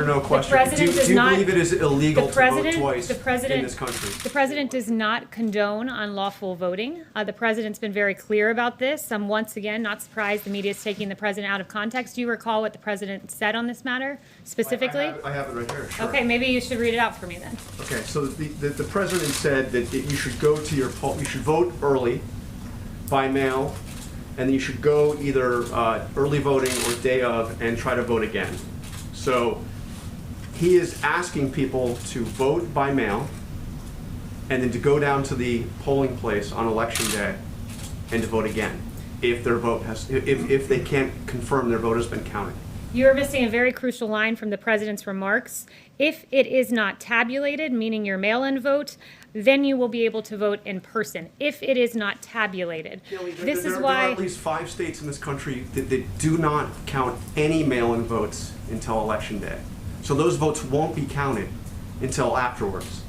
no question. Do you believe it is illegal to vote twice in this country? The president does not condone unlawful voting. The president's been very clear about this. I'm once again not surprised the media is taking the president out of context. Do you recall what the president said on this matter specifically? I have it right here. Sure. Okay, maybe you should read it out for me then. Okay, so the president said that you should go to your poll, you should vote early, by mail, and you should go either early voting or day of and try to vote again. So he is asking people to vote by mail and then to go down to the polling place on election day and to vote again if their vote has, if they can't confirm their vote has been counted. You're missing a very crucial line from the president's remarks. If it is not tabulated, meaning your mail-in vote, then you will be able to vote in person. If it is not tabulated. This is why there are at least 5 states in this country that do not count any mail-in votes until election day. So those votes won't be counted until afterwards.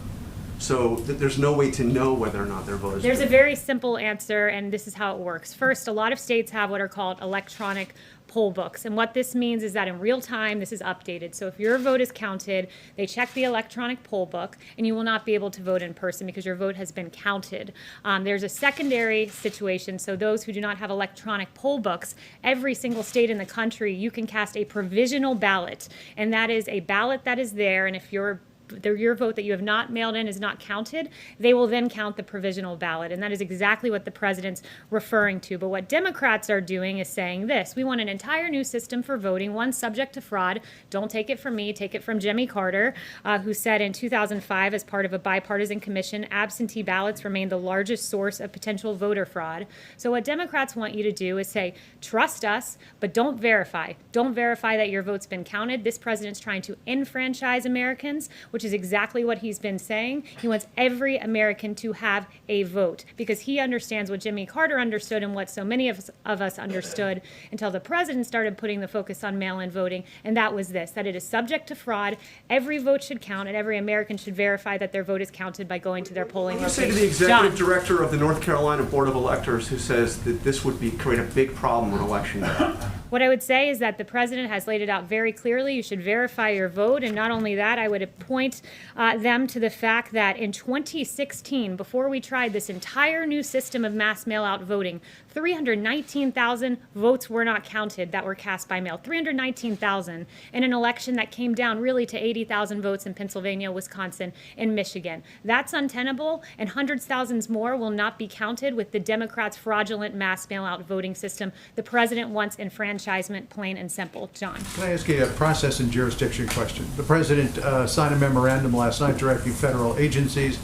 So there's no way to know whether or not their vote is There's a very simple answer, and this is how it works. First, a lot of states have what are called electronic poll books. And what this means is that in real time, this is updated. So if your vote is counted, they check the electronic poll book, and you will not be able to vote in person because your vote has been counted. There's a secondary situation. So those who do not have electronic poll books, every single state in the country, you can cast a provisional ballot. And that is a ballot that is there, and if your vote that you have not mailed in is not counted, they will then count the provisional ballot. And that is exactly what the president's referring to. But what Democrats are doing is saying this: we want an entire new system for voting, one subject to fraud. Don't take it from me, take it from Jimmy Carter, who said in 2005, as part of a bipartisan commission, absentee ballots remain the largest source of potential voter fraud. So what Democrats want you to do is say, trust us, but don't verify. Don't verify that your vote's been counted. This president's trying to enfranchise Americans, which is exactly what he's been saying. He wants every American to have a vote because he understands what Jimmy Carter understood and what so many of us understood until the president started putting the focus on mail-in voting, and that was this: that it is subject to fraud. Every vote should count, and every American should verify that their vote is counted by going to their polling location. What do you say to the executive director of the North Carolina Board of Electors who says that this would create a big problem on election day? What I would say is that the president has laid it out very clearly. You should verify your vote. And not only that, I would point them to the fact that in 2016, before we tried this entire new system of mass mail-out voting, 319,000 votes were not counted that were cast by mail. 319,000 in an election that came down really to 80,000 votes in Pennsylvania, Wisconsin, and Michigan. That's untenable, and hundreds of thousands more will not be counted with the Democrats' fraudulent mass mail-out voting system. The president wants enfranchisement, plain and simple. John. Can I ask you a process and jurisdiction question? The president signed a memorandum last night directing federal agencies